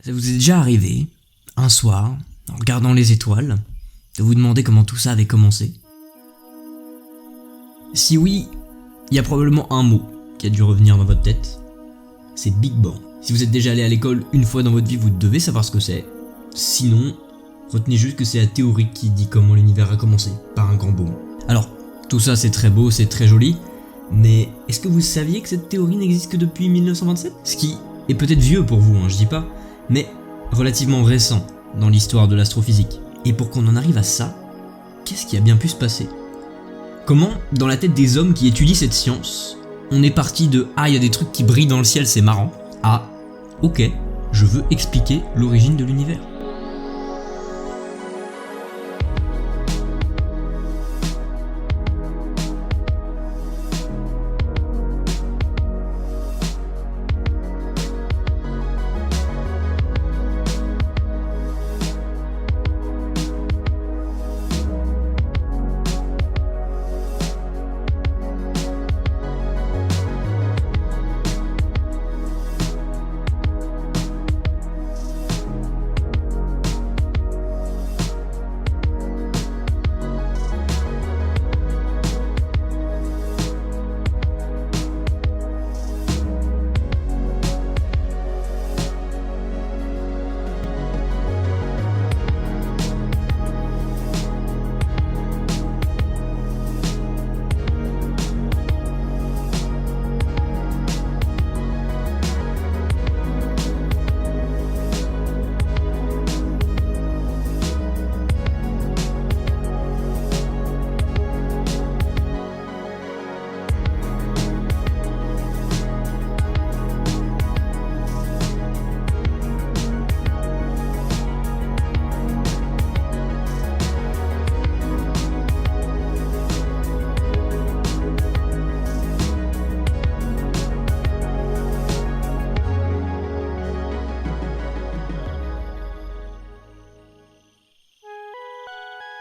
Ça vous est déjà arrivé, un soir, en regardant les étoiles, de vous demander comment tout ça avait commencé? Si oui, il y a probablement un mot qui a dû revenir dans votre tête. C'est Big Bang. Si vous êtes déjà allé à l'école une fois dans votre vie, vous devez savoir ce que c'est. Sinon, retenez juste que c'est la théorie qui dit comment l'univers a commencé, par un grand boom. Alors, tout ça c'est très beau, c'est très joli, mais est-ce que vous saviez que cette théorie n'existe que depuis 1927? Ce qui est peut-être vieux pour vous, je dis pas, mais relativement récent dans l'histoire de l'astrophysique. Et pour qu'on en arrive à ça, qu'est-ce qui a bien pu se passer? Comment, dans la tête des hommes qui étudient cette science, on est parti de « Ah, il y a des trucs qui brillent dans le ciel, c'est marrant » à « Ok, je veux expliquer l'origine de l'univers ».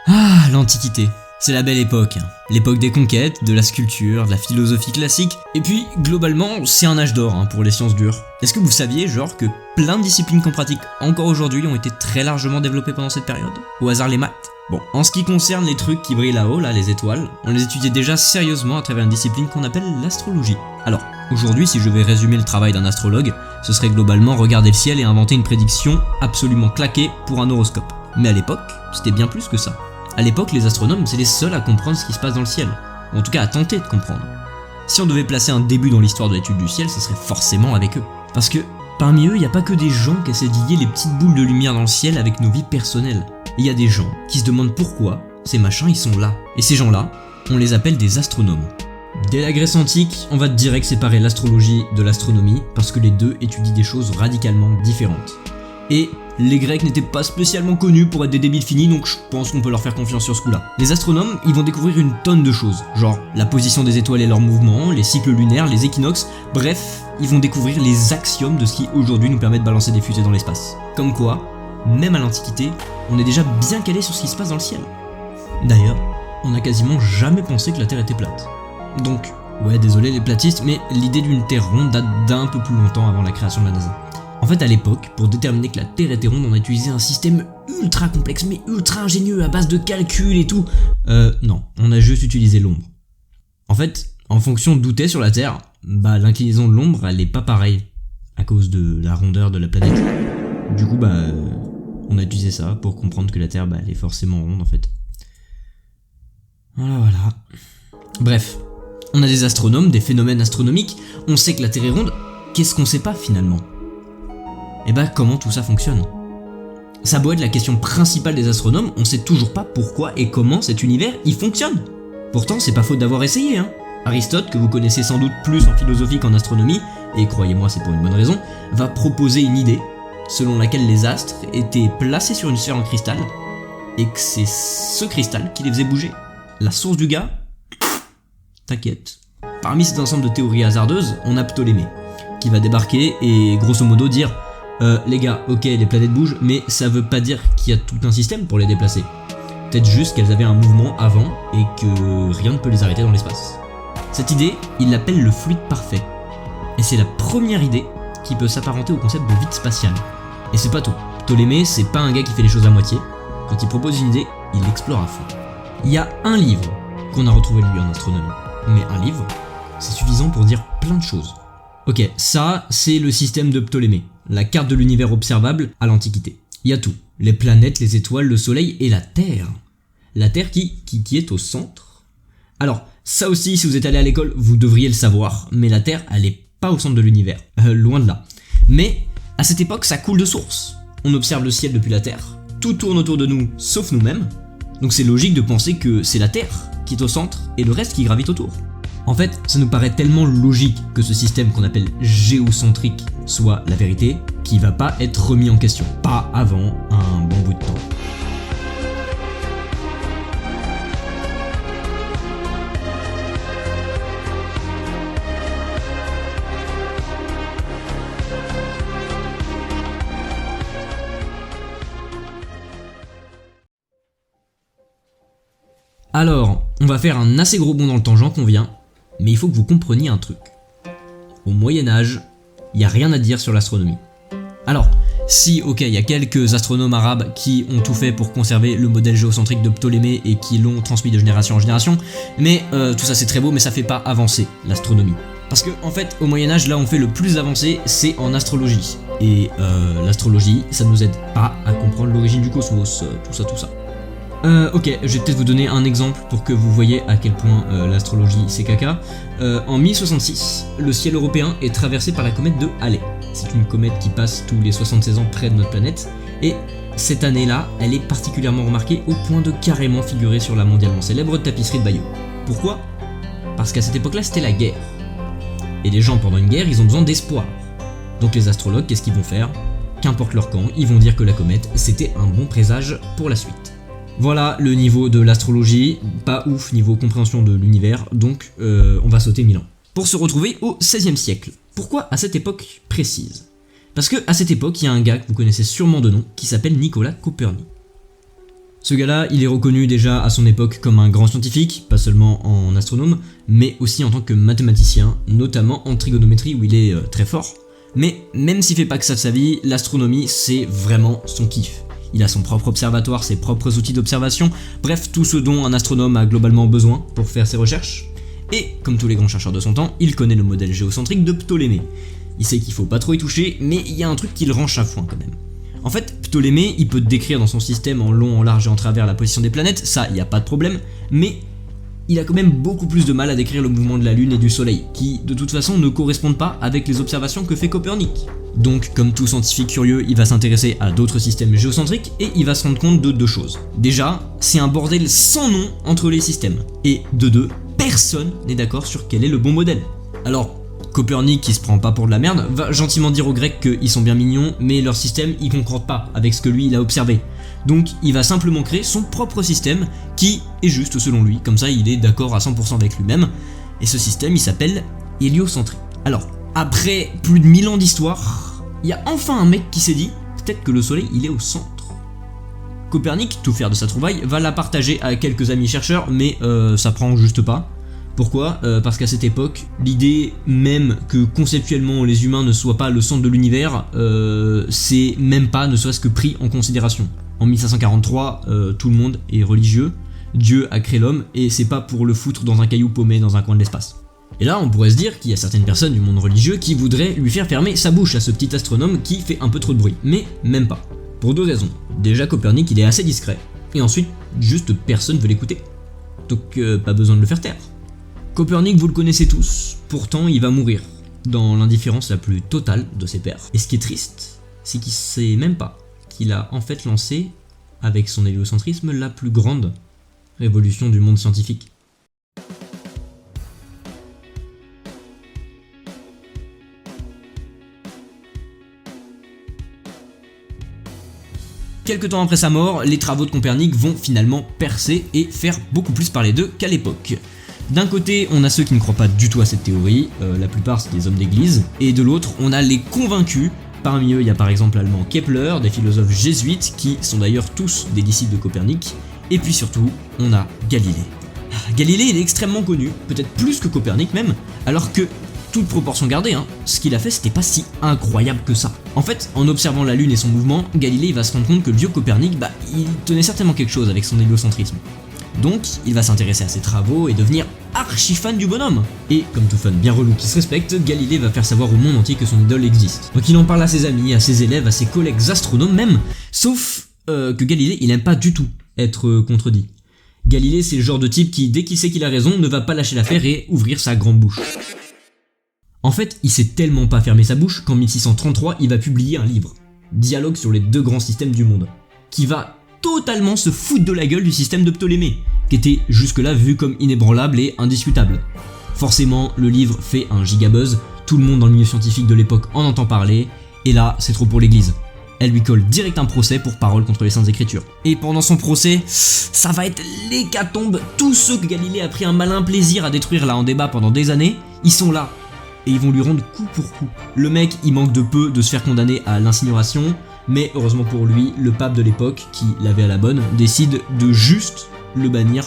Ah, l'Antiquité. C'est la belle époque. L'époque des conquêtes, de la sculpture, de la philosophie classique. Et puis, globalement, c'est un âge d'or pour les sciences dures. Est-ce que vous saviez, que plein de disciplines qu'on pratique encore aujourd'hui ont été très largement développées pendant cette période? Au hasard les maths? Bon, en ce qui concerne les trucs qui brillent là-haut, les étoiles, on les étudiait déjà sérieusement à travers une discipline qu'on appelle l'astrologie. Alors, aujourd'hui, si je vais résumer le travail d'un astrologue, ce serait globalement regarder le ciel et inventer une prédiction absolument claquée pour un horoscope. Mais à l'époque, c'était bien plus que ça. À l'époque, les astronomes, c'est les seuls à comprendre ce qui se passe dans le ciel, ou en tout cas à tenter de comprendre. Si on devait placer un début dans l'histoire de l'étude du ciel, ce serait forcément avec eux. Parce que, parmi eux, il n'y a pas que des gens qui essaient de lier les petites boules de lumière dans le ciel avec nos vies personnelles. Il y a des gens qui se demandent pourquoi ces machins ils sont là. Et ces gens-là, on les appelle des astronomes. Dès la Grèce antique, on va direct séparer l'astrologie de l'astronomie, parce que les deux étudient des choses radicalement différentes. Et les Grecs n'étaient pas spécialement connus pour être des débiles finis, donc je pense qu'on peut leur faire confiance sur ce coup-là. Les astronomes, ils vont découvrir une tonne de choses, genre la position des étoiles et leurs mouvements, les cycles lunaires, les équinoxes, bref, ils vont découvrir les axiomes de ce qui aujourd'hui nous permet de balancer des fusées dans l'espace. Comme quoi, même à l'Antiquité, on est déjà bien calé sur ce qui se passe dans le ciel. D'ailleurs, on n'a quasiment jamais pensé que la Terre était plate. Donc, ouais, désolé les platistes, mais l'idée d'une Terre ronde date d'un peu plus longtemps avant la création de la NASA. En fait, à l'époque, pour déterminer que la Terre était ronde, on a utilisé un système ultra complexe, mais ultra ingénieux, à base de calculs et tout. Non, on a juste utilisé l'ombre. En fait, en fonction d'où t'es sur la Terre, l'inclinaison de l'ombre, elle est pas pareille, à cause de la rondeur de la planète. Du coup, on a utilisé ça pour comprendre que la Terre, elle est forcément ronde, en fait. Voilà. Bref, on a des astronomes, des phénomènes astronomiques, on sait que la Terre est ronde, qu'est-ce qu'on sait pas finalement? Comment tout ça fonctionne? Ça a beau être la question principale des astronomes, on sait toujours pas pourquoi et comment cet univers il fonctionne. Pourtant, c'est pas faute d'avoir essayé, Aristote, que vous connaissez sans doute plus en philosophie qu'en astronomie, et croyez-moi c'est pour une bonne raison, va proposer une idée selon laquelle les astres étaient placés sur une sphère en cristal, et que c'est ce cristal qui les faisait bouger. La source du gars? T'inquiète. Parmi cet ensemble de théories hasardeuses, on a Ptolémée, qui va débarquer et grosso modo dire les gars, ok, les planètes bougent, mais ça veut pas dire qu'il y a tout un système pour les déplacer. Peut-être juste qu'elles avaient un mouvement avant et que rien ne peut les arrêter dans l'espace. Cette idée, il l'appelle le fluide parfait. Et c'est la première idée qui peut s'apparenter au concept de vide spatial. Et c'est pas tout. Ptolémée, c'est pas un gars qui fait les choses à moitié. Quand il propose une idée, il l'explore à fond. Il y a un livre qu'on a retrouvé de lui en astronomie. Mais un livre, c'est suffisant pour dire plein de choses. Ok, ça, c'est le système de Ptolémée, la carte de l'univers observable à l'Antiquité. Il y a tout, les planètes, les étoiles, le soleil et la Terre. La Terre qui est au centre. Alors, ça aussi, si vous êtes allé à l'école, vous devriez le savoir, mais la Terre, elle est pas au centre de l'univers, loin de là. Mais, à cette époque, ça coule de source. On observe le ciel depuis la Terre, tout tourne autour de nous, sauf nous-mêmes, donc c'est logique de penser que c'est la Terre qui est au centre et le reste qui gravite autour. En fait, ça nous paraît tellement logique que ce système qu'on appelle géocentrique soit la vérité, qu'il va pas être remis en question, pas avant un bon bout de temps. Alors, on va faire un assez gros bond dans le tangent qu'on vient, mais il faut que vous compreniez un truc. Au Moyen-Âge, il n'y a rien à dire sur l'astronomie. Alors, si, ok, il y a quelques astronomes arabes qui ont tout fait pour conserver le modèle géocentrique de Ptolémée et qui l'ont transmis de génération en génération, mais tout ça c'est très beau, mais ça fait pas avancer l'astronomie. Parce que, en fait, au Moyen-Âge, là où on fait le plus avancer, c'est en astrologie. Et l'astrologie, ça nous aide pas à comprendre l'origine du cosmos, tout ça. Ok, je vais peut-être vous donner un exemple pour que vous voyez à quel point l'astrologie c'est caca. En 1066, le ciel européen est traversé par la comète de Halley. C'est une comète qui passe tous les 76 ans près de notre planète, et cette année-là, elle est particulièrement remarquée au point de carrément figurer sur la mondialement célèbre tapisserie de Bayeux. Pourquoi ? Parce qu'à cette époque-là, c'était la guerre. Et les gens, pendant une guerre, ils ont besoin d'espoir. Donc les astrologues, qu'est-ce qu'ils vont faire ? Qu'importe leur camp, ils vont dire que la comète, c'était un bon présage pour la suite. Voilà le niveau de l'astrologie, pas ouf niveau compréhension de l'univers, donc on va sauter 1000 ans. Pour se retrouver au XVIe siècle. Pourquoi à cette époque précise ? Parce que à cette époque, il y a un gars que vous connaissez sûrement de nom, qui s'appelle Nicolas Copernic. Ce gars-là, il est reconnu déjà à son époque comme un grand scientifique, pas seulement en astronome, mais aussi en tant que mathématicien, notamment en trigonométrie où il est très fort. Mais même s'il fait pas que ça de sa vie, l'astronomie c'est vraiment son kiff. Il a son propre observatoire, ses propres outils d'observation, bref, tout ce dont un astronome a globalement besoin pour faire ses recherches. Et, comme tous les grands chercheurs de son temps, il connaît le modèle géocentrique de Ptolémée. Il sait qu'il faut pas trop y toucher, mais il y a un truc qui le rend chafouin quand même. En fait, Ptolémée, il peut décrire dans son système en long, en large et en travers la position des planètes, ça, y a pas de problème, mais il a quand même beaucoup plus de mal à décrire le mouvement de la Lune et du Soleil, qui, de toute façon, ne correspondent pas avec les observations que fait Copernic. Donc, comme tout scientifique curieux, il va s'intéresser à d'autres systèmes géocentriques et il va se rendre compte de deux choses. Déjà, c'est un bordel sans nom entre les systèmes. Et de deux, personne n'est d'accord sur quel est le bon modèle. Alors, Copernic, qui se prend pas pour de la merde, va gentiment dire aux Grecs qu'ils sont bien mignons, mais leur système, il concorde pas avec ce que lui, il a observé. Donc, il va simplement créer son propre système qui est juste selon lui, comme ça il est d'accord à 100% avec lui-même. Et ce système, il s'appelle héliocentrique. Alors, après plus de 1000 ans d'histoire, il y a enfin un mec qui s'est dit peut-être que le soleil il est au centre. Copernic, tout faire de sa trouvaille, va la partager à quelques amis chercheurs, mais ça prend juste pas. Pourquoi ? Parce qu'à cette époque, l'idée même que conceptuellement les humains ne soient pas le centre de l'univers, c'est même pas ne serait-ce que pris en considération. En 1543, tout le monde est religieux, Dieu a créé l'homme, et c'est pas pour le foutre dans un caillou paumé dans un coin de l'espace. Et là, on pourrait se dire qu'il y a certaines personnes du monde religieux qui voudraient lui faire fermer sa bouche à ce petit astronome qui fait un peu trop de bruit. Mais même pas. Pour deux raisons. Déjà, Copernic, il est assez discret. Et ensuite, juste personne veut l'écouter. Donc, pas besoin de le faire taire. Copernic, vous le connaissez tous. Pourtant, il va mourir. Dans l'indifférence la plus totale de ses pairs. Et ce qui est triste, c'est qu'il sait même pas qu'il a en fait lancé, avec son héliocentrisme, la plus grande révolution du monde scientifique. Quelque temps après sa mort, les travaux de Copernic vont finalement percer et faire beaucoup plus parler d'eux qu'à l'époque. D'un côté, on a ceux qui ne croient pas du tout à cette théorie, la plupart c'est des hommes d'église, et de l'autre, on a les convaincus. Parmi eux, il y a par exemple l'allemand Kepler, des philosophes jésuites qui sont d'ailleurs tous des disciples de Copernic, et puis surtout, on a Galilée. Galilée, il est extrêmement connu, peut-être plus que Copernic même, alors que toute proportion gardée, hein, ce qu'il a fait c'était pas si incroyable que ça. En fait, en observant la Lune et son mouvement, Galilée il va se rendre compte que le vieux Copernic, il tenait certainement quelque chose avec son héliocentrisme. Donc, il va s'intéresser à ses travaux et devenir archi fan du bonhomme. Et, comme tout fan bien relou qui se respecte, Galilée va faire savoir au monde entier que son idole existe. Donc il en parle à ses amis, à ses élèves, à ses collègues astronomes même, sauf que Galilée il aime pas du tout être contredit. Galilée c'est le genre de type qui, dès qu'il sait qu'il a raison, ne va pas lâcher l'affaire et ouvrir sa grande bouche. En fait, il sait tellement pas fermer sa bouche qu'en 1633, il va publier un livre, Dialogue sur les deux grands systèmes du monde, qui va totalement se foutre de la gueule du système de Ptolémée, qui était jusque-là vu comme inébranlable et indiscutable. Forcément, le livre fait un gigabuzz, tout le monde dans le milieu scientifique de l'époque en entend parler, et là, c'est trop pour l'église. Elle lui colle direct un procès pour parole contre les Saintes Écritures. Et pendant son procès, ça va être l'hécatombe. Tous ceux que Galilée a pris un malin plaisir à détruire là en débat pendant des années, ils sont là. Et ils vont lui rendre coup pour coup. Le mec, il manque de peu de se faire condamner à l'incinération, mais heureusement pour lui, le pape de l'époque, qui l'avait à la bonne, décide de juste le bannir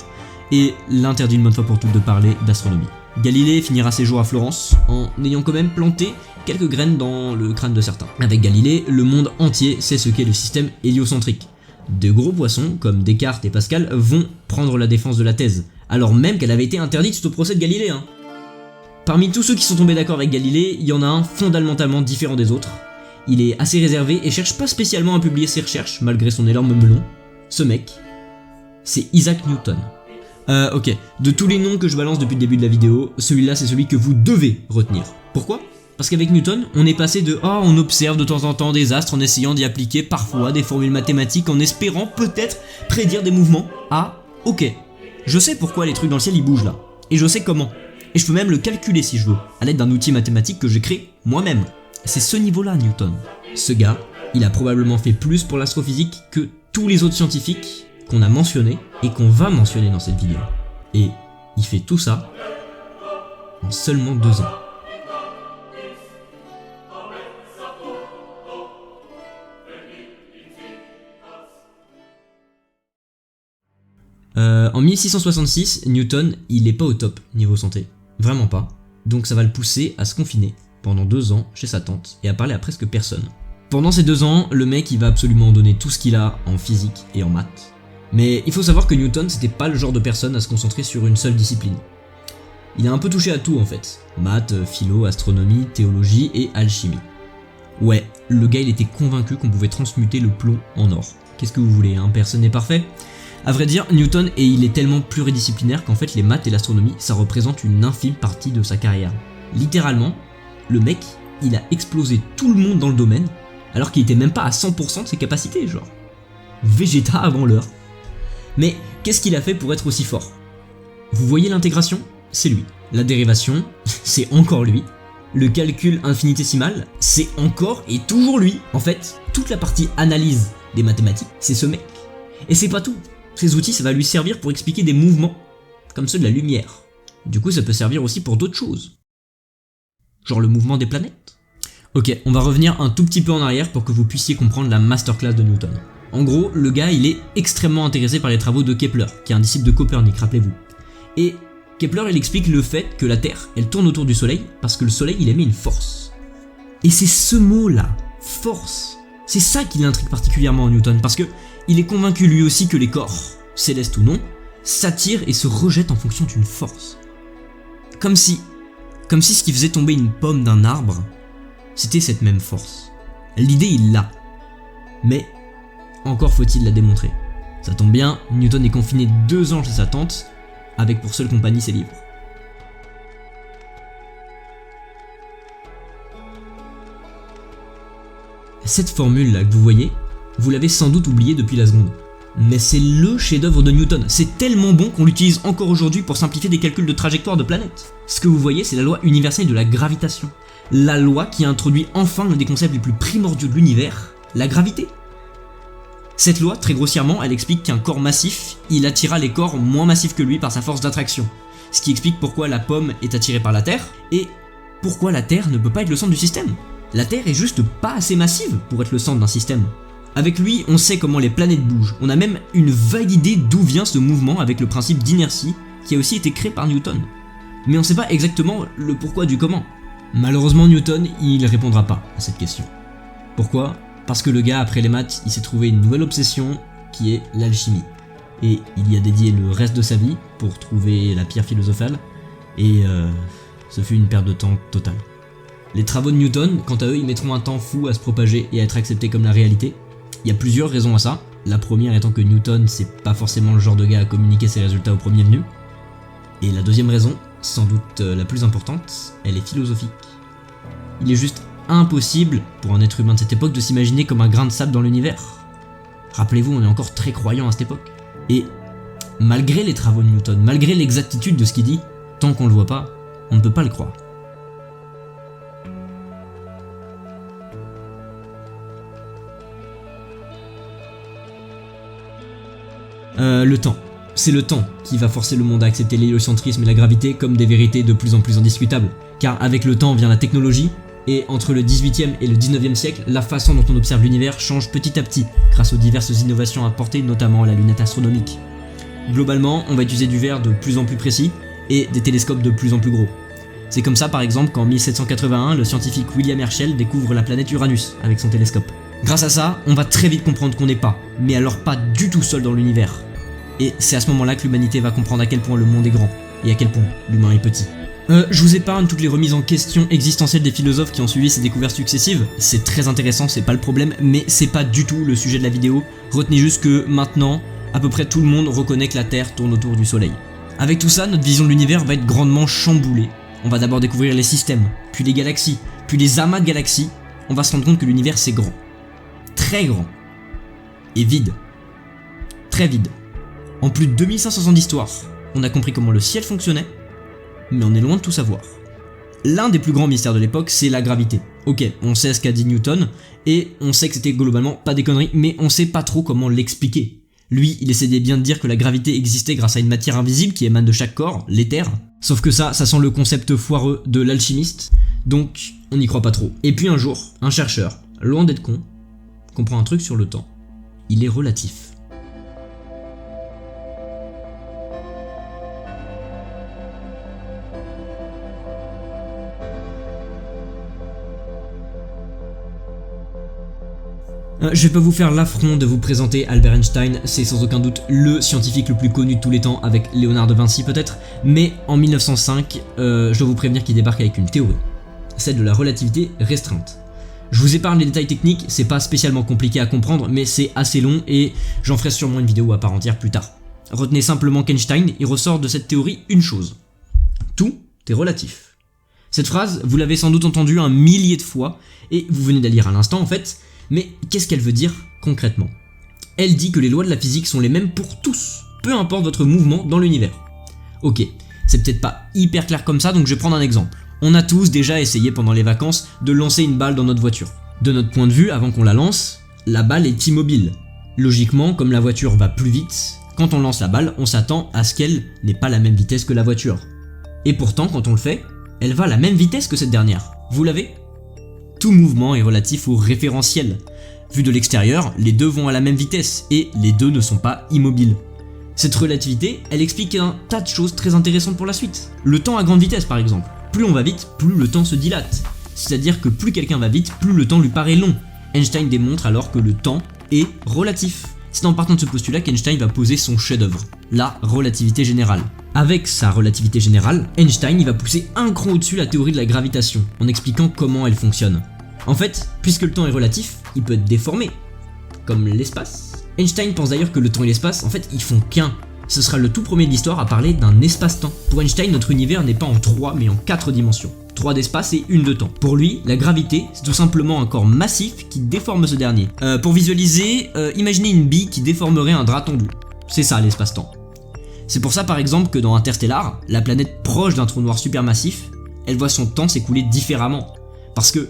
et l'interdit une bonne fois pour toutes de parler d'astronomie. Galilée finira ses jours à Florence en ayant quand même planté quelques graines dans le crâne de certains. Avec Galilée, le monde entier sait ce qu'est le système héliocentrique. De gros poissons, comme Descartes et Pascal, vont prendre la défense de la thèse, alors même qu'elle avait été interdite au procès de Galilée. Parmi tous ceux qui sont tombés d'accord avec Galilée, il y en a un fondamentalement différent des autres. Il est assez réservé et cherche pas spécialement à publier ses recherches, malgré son énorme melon. Ce mec, c'est Isaac Newton. Ok, de tous les noms que je balance depuis le début de la vidéo, celui-là c'est celui que vous devez retenir. Pourquoi ? Parce qu'avec Newton, on est passé de « oh, on observe de temps en temps des astres en essayant d'y appliquer parfois des formules mathématiques en espérant peut-être prédire des mouvements » à « ok, je sais pourquoi les trucs dans le ciel ils bougent là, et je sais comment, et je peux même le calculer si je veux, à l'aide d'un outil mathématique que j'ai créé moi-même. » C'est ce niveau-là Newton. Ce gars, il a probablement fait plus pour l'astrophysique que tous les autres scientifiques qu'on a mentionnés et qu'on va mentionner dans cette vidéo. Et il fait tout ça en seulement 2 ans. En 1666, Newton, il est pas au top niveau santé. Vraiment pas. Donc ça va le pousser à se confiner pendant 2 ans chez sa tante et à parler à presque personne. Pendant ces 2 ans, le mec il va absolument donner tout ce qu'il a en physique et en maths. Mais il faut savoir que Newton c'était pas le genre de personne à se concentrer sur une seule discipline. Il a un peu touché à tout en fait. Maths, philo, astronomie, théologie et alchimie. Ouais, le gars il était convaincu qu'on pouvait transmuter le plomb en or. Qu'est-ce que vous voulez, hein, personne n'est parfait. À vrai dire, Newton il est tellement pluridisciplinaire qu'en fait les maths et l'astronomie ça représente une infime partie de sa carrière. Littéralement, le mec il a explosé tout le monde dans le domaine alors qu'il était même pas à 100% de ses capacités, genre. Végéta avant l'heure. Mais qu'est-ce qu'il a fait pour être aussi fort ? Vous voyez l'intégration ? C'est lui. La dérivation, c'est encore lui. Le calcul infinitésimal, c'est encore et toujours lui. En fait, toute la partie analyse des mathématiques, c'est ce mec. Et c'est pas tout. Ces outils, ça va lui servir pour expliquer des mouvements, comme ceux de la lumière. Du coup, ça peut servir aussi pour d'autres choses. Genre le mouvement des planètes. Ok, on va revenir un tout petit peu en arrière pour que vous puissiez comprendre la masterclass de Newton. En gros, le gars, il est extrêmement intéressé par les travaux de Kepler, qui est un disciple de Copernic, rappelez-vous. Et Kepler, il explique le fait que la Terre, elle tourne autour du Soleil parce que le Soleil, il émet une force. Et c'est ce mot-là, force, c'est ça qui l'intrigue particulièrement en Newton, parce que il est convaincu lui aussi que les corps, célestes ou non, s'attirent et se rejettent en fonction d'une force. Comme si ce qui faisait tomber une pomme d'un arbre, c'était cette même force. L'idée, il l'a. Mais encore faut-il la démontrer. Ça tombe bien, Newton est confiné 2 ans chez sa tante, avec pour seule compagnie ses livres. Cette formule-là que vous voyez, vous l'avez sans doute oubliée depuis la seconde. Mais c'est le chef-d'œuvre de Newton. C'est tellement bon qu'on l'utilise encore aujourd'hui pour simplifier des calculs de trajectoire de planètes. Ce que vous voyez, c'est la loi universelle de la gravitation. La loi qui a introduit enfin l'un des concepts les plus primordiaux de l'univers, la gravité. Cette loi, très grossièrement, elle explique qu'un corps massif, il attira les corps moins massifs que lui par sa force d'attraction. Ce qui explique pourquoi la pomme est attirée par la Terre, et pourquoi la Terre ne peut pas être le centre du système. La Terre est juste pas assez massive pour être le centre d'un système. Avec lui, on sait comment les planètes bougent, on a même une vague idée d'où vient ce mouvement avec le principe d'inertie qui a aussi été créé par Newton. Mais on sait pas exactement le pourquoi du comment. Malheureusement, Newton, il répondra pas à cette question. Pourquoi ? Parce que le gars, après les maths, il s'est trouvé une nouvelle obsession qui est l'alchimie. Et il y a dédié le reste de sa vie pour trouver la pierre philosophale, et ce fut une perte de temps totale. Les travaux de Newton, quant à eux, ils mettront un temps fou à se propager et à être acceptés comme la réalité. Il y a plusieurs raisons à ça. La première étant que Newton, c'est pas forcément le genre de gars à communiquer ses résultats au premier venu. Et la deuxième raison, sans doute la plus importante, elle est philosophique. Il est juste impossible pour un être humain de cette époque de s'imaginer comme un grain de sable dans l'univers. Rappelez-vous, on est encore très croyants à cette époque. Et malgré les travaux de Newton, malgré l'exactitude de ce qu'il dit, tant qu'on le voit pas, on ne peut pas le croire. Le temps. C'est le temps qui va forcer le monde à accepter l'héliocentrisme et la gravité comme des vérités de plus en plus indiscutables. Car avec le temps vient la technologie, et entre le 18e et le 19e siècle, la façon dont on observe l'univers change petit à petit grâce aux diverses innovations apportées, notamment à la lunette astronomique. Globalement, on va utiliser du verre de plus en plus précis et des télescopes de plus en plus gros. C'est comme ça par exemple qu'en 1781, le scientifique William Herschel découvre la planète Uranus avec son télescope. Grâce à ça, on va très vite comprendre qu'on n'est pas, mais alors pas du tout seul dans l'univers. Et c'est à ce moment-là que l'humanité va comprendre à quel point le monde est grand, et à quel point l'humain est petit. Je vous épargne toutes les remises en question existentielles des philosophes qui ont suivi ces découvertes successives, c'est très intéressant, c'est pas le problème, mais c'est pas du tout le sujet de la vidéo. Retenez juste que maintenant, à peu près tout le monde reconnaît que la Terre tourne autour du Soleil. Avec tout ça, notre vision de l'univers va être grandement chamboulée. On va d'abord découvrir les systèmes, puis les galaxies, puis les amas de galaxies. On va se rendre compte que l'univers c'est grand. Très grand. Et vide. Très vide. En plus de 2500 ans d'histoire, on a compris comment le ciel fonctionnait, mais on est loin de tout savoir. L'un des plus grands mystères de l'époque, c'est la gravité. Ok, on sait ce qu'a dit Newton, et on sait que c'était globalement pas des conneries, mais on sait pas trop comment l'expliquer. Lui, il essayait bien de dire que la gravité existait grâce à une matière invisible qui émane de chaque corps, l'éther. Sauf que ça sent le concept foireux de l'alchimiste, donc on n'y croit pas trop. Et puis un jour, un chercheur, loin d'être con, comprend un truc sur le temps. Il est relatif. Je vais pas vous faire l'affront de vous présenter Albert Einstein, c'est sans aucun doute le scientifique le plus connu de tous les temps avec Léonard de Vinci peut-être, mais en 1905, je dois vous prévenir qu'il débarque avec une théorie, celle de la relativité restreinte. Je vous épargne les détails techniques, c'est pas spécialement compliqué à comprendre, mais c'est assez long et j'en ferai sûrement une vidéo à part entière plus tard. Retenez simplement qu'Einstein, il ressort de cette théorie une chose. Tout est relatif. Cette phrase, vous l'avez sans doute entendue un millier de fois, et vous venez de la lire à l'instant en fait. Mais qu'est-ce qu'elle veut dire concrètement ? Elle dit que les lois de la physique sont les mêmes pour tous, peu importe votre mouvement dans l'univers. Ok, c'est peut-être pas hyper clair comme ça, donc je vais prendre un exemple. On a tous déjà essayé pendant les vacances de lancer une balle dans notre voiture. De notre point de vue, avant qu'on la lance, la balle est immobile. Logiquement, comme la voiture va plus vite, quand on lance la balle, on s'attend à ce qu'elle n'ait pas la même vitesse que la voiture. Et pourtant, quand on le fait, elle va à la même vitesse que cette dernière. Vous l'avez ? Tout mouvement est relatif au référentiel. Vu de l'extérieur, les deux vont à la même vitesse et les deux ne sont pas immobiles. Cette relativité, elle explique un tas de choses très intéressantes pour la suite. Le temps à grande vitesse par exemple. Plus on va vite, plus le temps se dilate. C'est-à-dire que plus quelqu'un va vite, plus le temps lui paraît long. Einstein démontre alors que le temps est relatif. C'est en partant de ce postulat qu'Einstein va poser son chef-d'œuvre, la relativité générale. Avec sa relativité générale, Einstein il va pousser un cran au-dessus la théorie de la gravitation, en expliquant comment elle fonctionne. En fait, puisque le temps est relatif, il peut être déformé, comme l'espace. Einstein pense d'ailleurs que le temps et l'espace, en fait, ils font qu'un. Ce sera le tout premier de l'histoire à parler d'un espace-temps. Pour Einstein, notre univers n'est pas en 3 mais en 4 dimensions. 3 d'espace et 1 de temps. Pour lui, la gravité, c'est tout simplement un corps massif qui déforme ce dernier. Pour visualiser, imaginez une bille qui déformerait un drap tendu. C'est ça l'espace-temps. C'est pour ça par exemple que dans Interstellar, la planète proche d'un trou noir supermassif, elle voit son temps s'écouler différemment. Parce que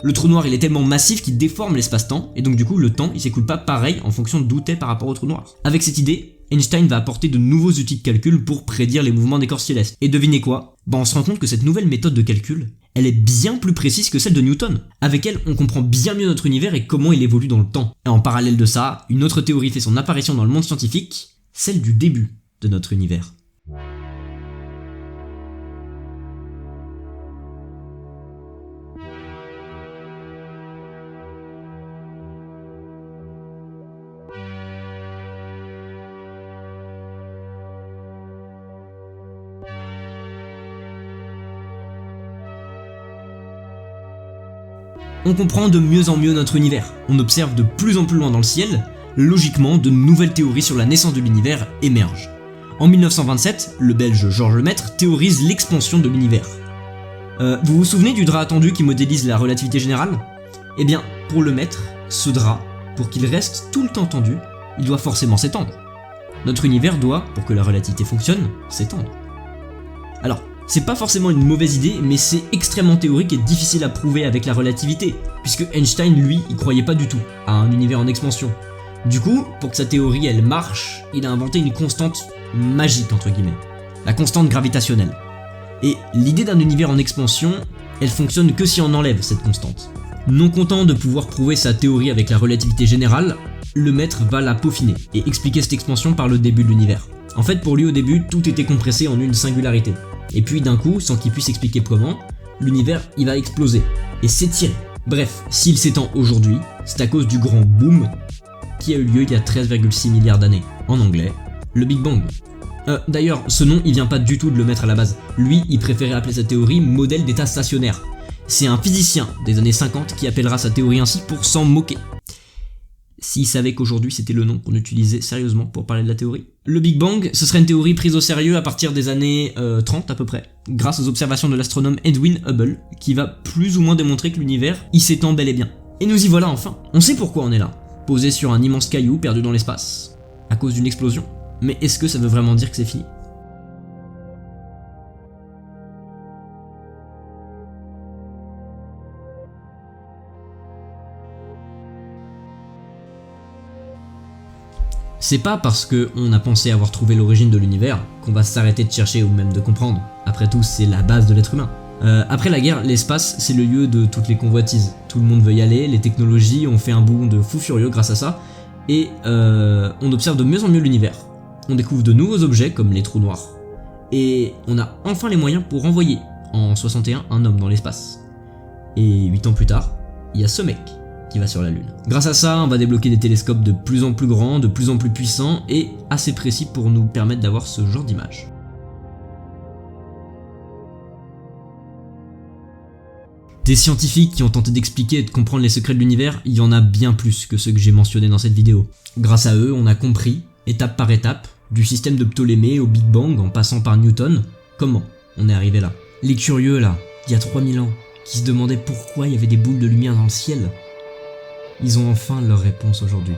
le trou noir il est tellement massif qu'il déforme l'espace-temps, et donc du coup le temps il s'écoule pas pareil en fonction d'où t'es par rapport au trou noir. Avec cette idée, Einstein va apporter de nouveaux outils de calcul pour prédire les mouvements des corps célestes. Et devinez quoi ? On se rend compte que cette nouvelle méthode de calcul, elle est bien plus précise que celle de Newton. Avec elle, on comprend bien mieux notre univers et comment il évolue dans le temps. Et en parallèle de ça, une autre théorie fait son apparition dans le monde scientifique, celle du début de notre univers. On comprend de mieux en mieux notre univers, on observe de plus en plus loin dans le ciel, logiquement de nouvelles théories sur la naissance de l'univers émergent. En 1927, le belge Georges Lemaître théorise l'expansion de l'univers. Vous vous souvenez du drap attendu qui modélise la relativité générale ? Eh bien, pour Lemaître, ce drap, pour qu'il reste tout le temps tendu, il doit forcément s'étendre. Notre univers doit, pour que la relativité fonctionne, s'étendre. Alors, c'est pas forcément une mauvaise idée, mais c'est extrêmement théorique et difficile à prouver avec la relativité, puisque Einstein, lui, il croyait pas du tout à un univers en expansion. Du coup, pour que sa théorie elle marche, il a inventé une constante magique entre guillemets, la constante gravitationnelle. Et l'idée d'un univers en expansion, elle fonctionne que si on enlève cette constante. Non content de pouvoir prouver sa théorie avec la relativité générale, Lemaître va la peaufiner et expliquer cette expansion par le début de l'univers. En fait, pour lui au début, tout était compressé en une singularité. Et puis d'un coup, sans qu'il puisse expliquer comment, l'univers il va exploser et s'étirer. Bref, s'il s'étend aujourd'hui, c'est à cause du grand boom qui a eu lieu il y a 13,6 milliards d'années. En anglais, le Big Bang. D'ailleurs, ce nom il vient pas du tout de Lemaître à la base. Lui, il préférait appeler sa théorie modèle d'état stationnaire. C'est un physicien des années 50 qui appellera sa théorie ainsi pour s'en moquer. S'il savait qu'aujourd'hui c'était le nom qu'on utilisait sérieusement pour parler de la théorie. Le Big Bang, ce serait une théorie prise au sérieux à partir des années 30 à peu près, grâce aux observations de l'astronome Edwin Hubble, qui va plus ou moins démontrer que l'univers y s'étend bel et bien. Et nous y voilà enfin. On sait pourquoi on est là, posé sur un immense caillou perdu dans l'espace, à cause d'une explosion. Mais est-ce que ça veut vraiment dire que c'est fini ? C'est pas parce qu'on a pensé avoir trouvé l'origine de l'univers qu'on va s'arrêter de chercher ou même de comprendre. Après tout, c'est la base de l'être humain. Après la guerre, l'espace, c'est le lieu de toutes les convoitises. Tout le monde veut y aller, les technologies ont fait un bond de fou furieux grâce à ça, et on observe de mieux en mieux l'univers. On découvre de nouveaux objets comme les trous noirs. Et on a enfin les moyens pour envoyer, en 61, un homme dans l'espace. Et 8 ans plus tard, il y a ce mec qui va sur la Lune. Grâce à ça, on va débloquer des télescopes de plus en plus grands, de plus en plus puissants et assez précis pour nous permettre d'avoir ce genre d'images. Des scientifiques qui ont tenté d'expliquer et de comprendre les secrets de l'univers, il y en a bien plus que ceux que j'ai mentionnés dans cette vidéo. Grâce à eux, on a compris, étape par étape, du système de Ptolémée au Big Bang en passant par Newton, comment on est arrivé là. Les curieux là, il y a 3000 ans, qui se demandaient pourquoi il y avait des boules de lumière dans le ciel, ils ont enfin leur réponse aujourd'hui.